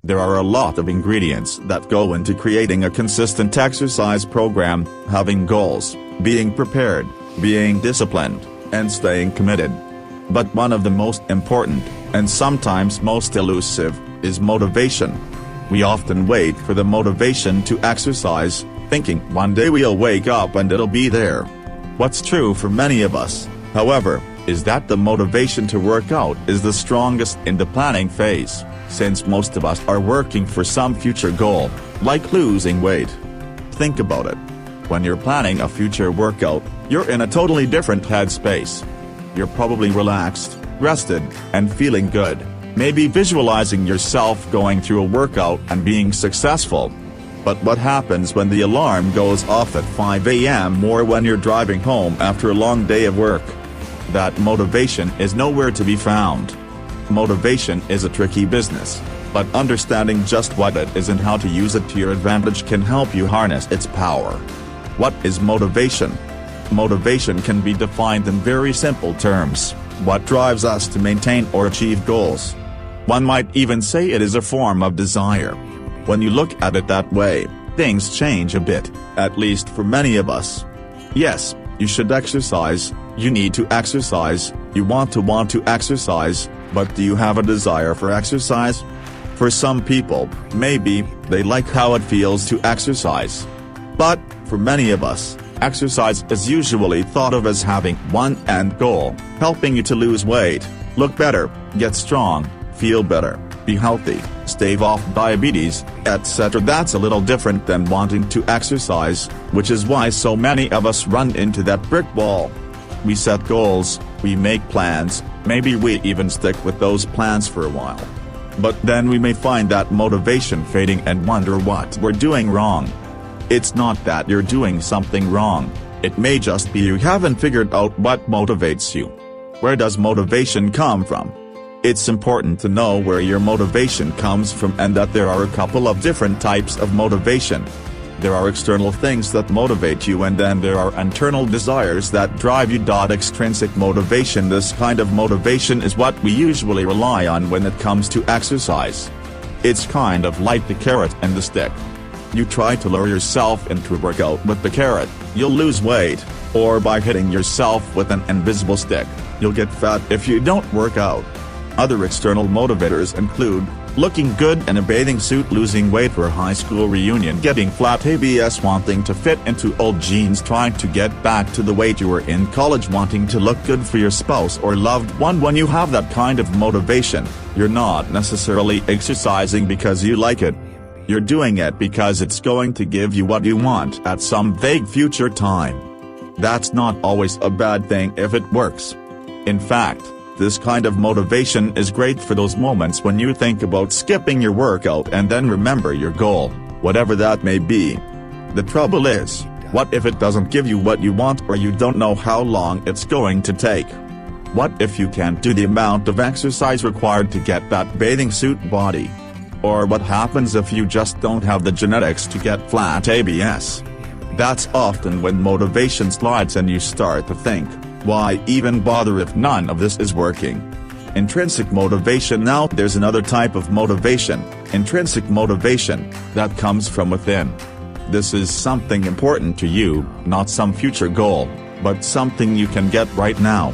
There are a lot of ingredients that go into creating a consistent exercise program: having goals, being prepared, being disciplined, and staying committed. But one of the most important, and sometimes most elusive, is motivation. We often wait for the motivation to exercise, thinking one day we'll wake up and it'll be there. What's true for many of us, however, is that the motivation to work out is the strongest in the planning phase, since most of us are working for some future goal, like losing weight. Think about it. When you're planning a future workout, you're in a totally different headspace. You're probably relaxed, rested, and feeling good, maybe visualizing yourself going through a workout and being successful. But what happens when the alarm goes off at 5 a.m. or when you're driving home after a long day of work? That motivation is nowhere to be found. Motivation is a tricky business, but understanding just what it is and how to use it to your advantage can help you harness its power. What is motivation? Motivation can be defined in very simple terms: what drives us to maintain or achieve goals. One might even say it is a form of desire. When you look at it that way, things change a bit, at least for many of us. Yes, you should exercise, you need to exercise, you want to exercise, but do you have a desire for exercise? For some people, maybe, they like how it feels to exercise. But, for many of us, exercise is usually thought of as having one end goal: helping you to lose weight, look better, get strong, feel better, be healthy, stave off diabetes, etc. That's a little different than wanting to exercise, which is why so many of us run into that brick wall. We set goals, we make plans, maybe we even stick with those plans for a while. But then we may find that motivation fading and wonder what we're doing wrong. It's not that you're doing something wrong, it may just be you haven't figured out what motivates you. Where does motivation come from? It's important to know where your motivation comes from and that there are a couple of different types of motivation. There are external things that motivate you, and then there are internal desires that drive you. Extrinsic motivation: this kind of motivation is what we usually rely on when it comes to exercise. It's kind of like the carrot and the stick. You try to lure yourself into a workout with the carrot, you'll lose weight, or by hitting yourself with an invisible stick, you'll get fat if you don't work out. Other external motivators include looking good in a bathing suit, losing weight for a high school reunion, getting flat abs, wanting to fit into old jeans, trying to get back to the weight you were in college, wanting to look good for your spouse or loved one. When you have that kind of motivation, you're not necessarily exercising because you like it. You're doing it because it's going to give you what you want at some vague future time. That's not always a bad thing if it works. In fact, this kind of motivation is great for those moments when you think about skipping your workout and then remember your goal, whatever that may be. The trouble is, what if it doesn't give you what you want, or you don't know how long it's going to take? What if you can't do the amount of exercise required to get that bathing suit body? Or what happens if you just don't have the genetics to get flat abs? That's often when motivation slides and you start to think, why even bother if none of this is working? Intrinsic motivation. Now there's another type of motivation, intrinsic motivation, that comes from within. This is something important to you, not some future goal, but something you can get right now.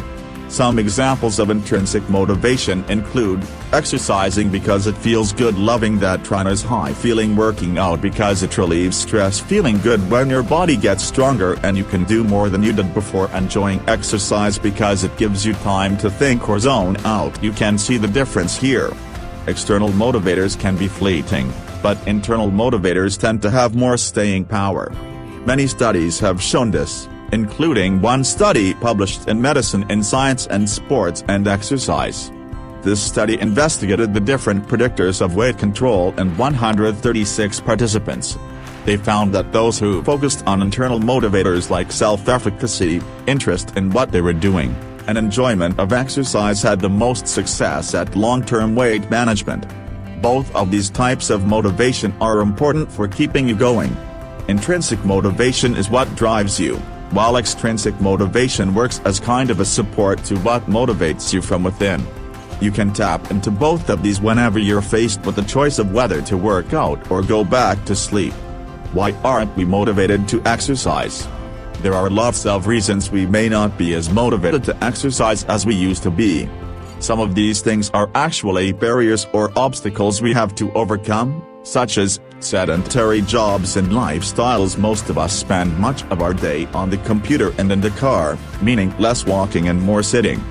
Some examples of intrinsic motivation include exercising because it feels good, loving that trainer's high feeling, working out because it relieves stress, feeling good when your body gets stronger and you can do more than you did before, enjoying exercise because it gives you time to think or zone out. You can see the difference here. External motivators can be fleeting, but internal motivators tend to have more staying power. Many studies have shown this, including one study published in Medicine in Science and Sports and Exercise. This study investigated the different predictors of weight control in 136 participants. They found that those who focused on internal motivators like self-efficacy, interest in what they were doing, and enjoyment of exercise had the most success at long-term weight management. Both of these types of motivation are important for keeping you going. Intrinsic motivation is what drives you, while extrinsic motivation works as kind of a support to what motivates you from within. You can tap into both of these whenever you're faced with the choice of whether to work out or go back to sleep. Why aren't we motivated to exercise? There are lots of reasons we may not be as motivated to exercise as we used to be. Some of these things are actually barriers or obstacles we have to overcome, such as sedentary jobs and lifestyles. Most of us spend much of our day on the computer and in the car, meaning less walking and more sitting.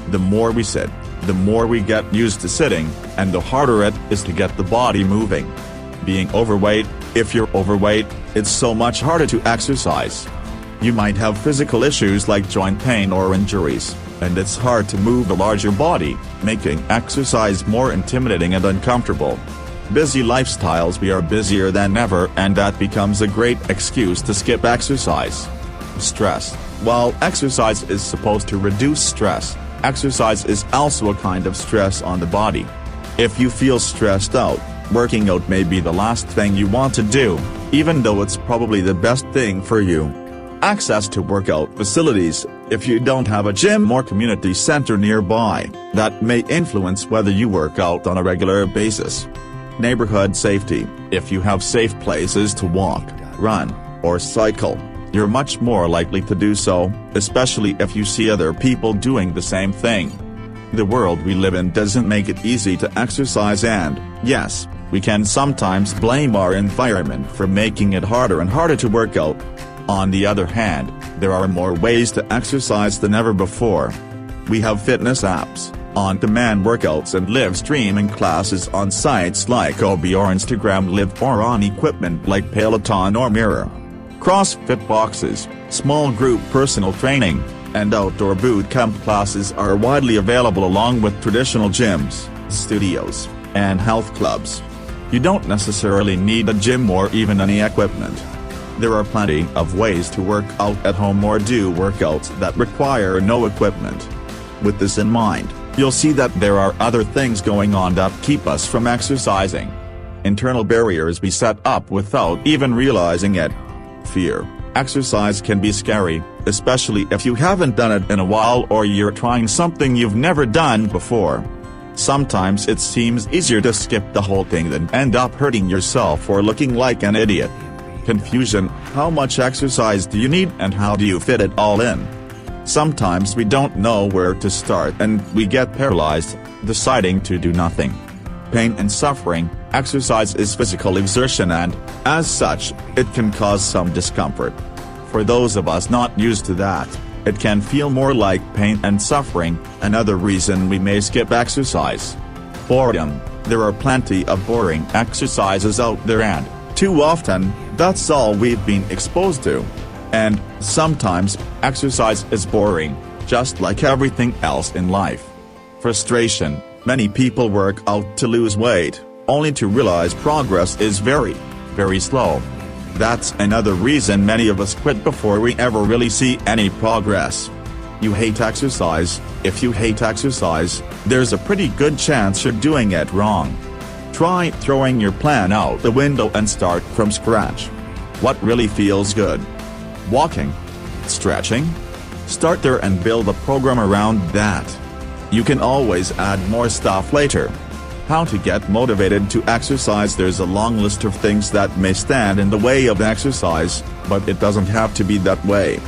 The more we sit, the more we get used to sitting, and the harder it is to get the body moving. Being overweight, if you're overweight, it's so much harder to exercise. You might have physical issues like joint pain or injuries, and it's hard to move a larger body, making exercise more intimidating and uncomfortable. Busy lifestyles, we are busier than ever, and that becomes a great excuse to skip exercise. Stress. While exercise is supposed to reduce stress, exercise is also a kind of stress on the body. If you feel stressed out, working out may be the last thing you want to do, even though it's probably the best thing for you. Access to workout facilities. If you don't have a gym or community center nearby, that may influence whether you work out on a regular basis. Neighborhood safety. If you have safe places to walk, run, or cycle, you're much more likely to do so, especially if you see other people doing the same thing. The world we live in doesn't make it easy to exercise, and, yes, we can sometimes blame our environment for making it harder and harder to work out. On the other hand, there are more ways to exercise than ever before. We have fitness apps, on-demand workouts and live streaming classes on sites like OB or Instagram Live, or on equipment like Peloton or Mirror. CrossFit boxes, small group personal training, and outdoor boot camp classes are widely available, along with traditional gyms, studios, and health clubs. You don't necessarily need a gym or even any equipment. There are plenty of ways to work out at home or do workouts that require no equipment. With this in mind, you'll see that there are other things going on that keep us from exercising. Internal barriers we set up without even realizing it. Fear. Exercise can be scary, especially if you haven't done it in a while or you're trying something you've never done before. Sometimes it seems easier to skip the whole thing than end up hurting yourself or looking like an idiot. Confusion. How much exercise do you need and how do you fit it all in? Sometimes we don't know where to start and we get paralyzed, deciding to do nothing. Pain and suffering. Exercise is physical exertion and, as such, it can cause some discomfort. For those of us not used to that, it can feel more like pain and suffering, another reason we may skip exercise. Boredom. There are plenty of boring exercises out there, and, too often, that's all we've been exposed to. And, sometimes, exercise is boring, just like everything else in life. Frustration. Many people work out to lose weight, only to realize progress is very, very slow. That's another reason many of us quit before we ever really see any progress. You hate exercise. If you hate exercise, there's a pretty good chance you're doing it wrong. Try throwing your plan out the window and start from scratch. What really feels good? Walking? Stretching? Start there and build a program around that. You can always add more stuff later. How to get motivated to exercise. There's a long list of things that may stand in the way of exercise, but it doesn't have to be that way.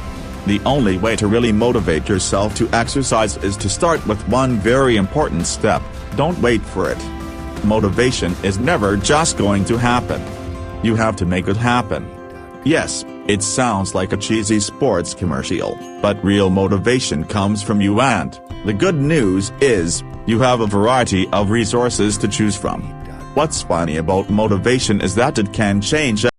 The only way to really motivate yourself to exercise is to start with one very important step. Don't wait for it. Motivation is never just going to happen. You have to make it happen. Yes, it sounds like a cheesy sports commercial, but real motivation comes from you, and the good news is, you have a variety of resources to choose from. What's funny about motivation is that it can change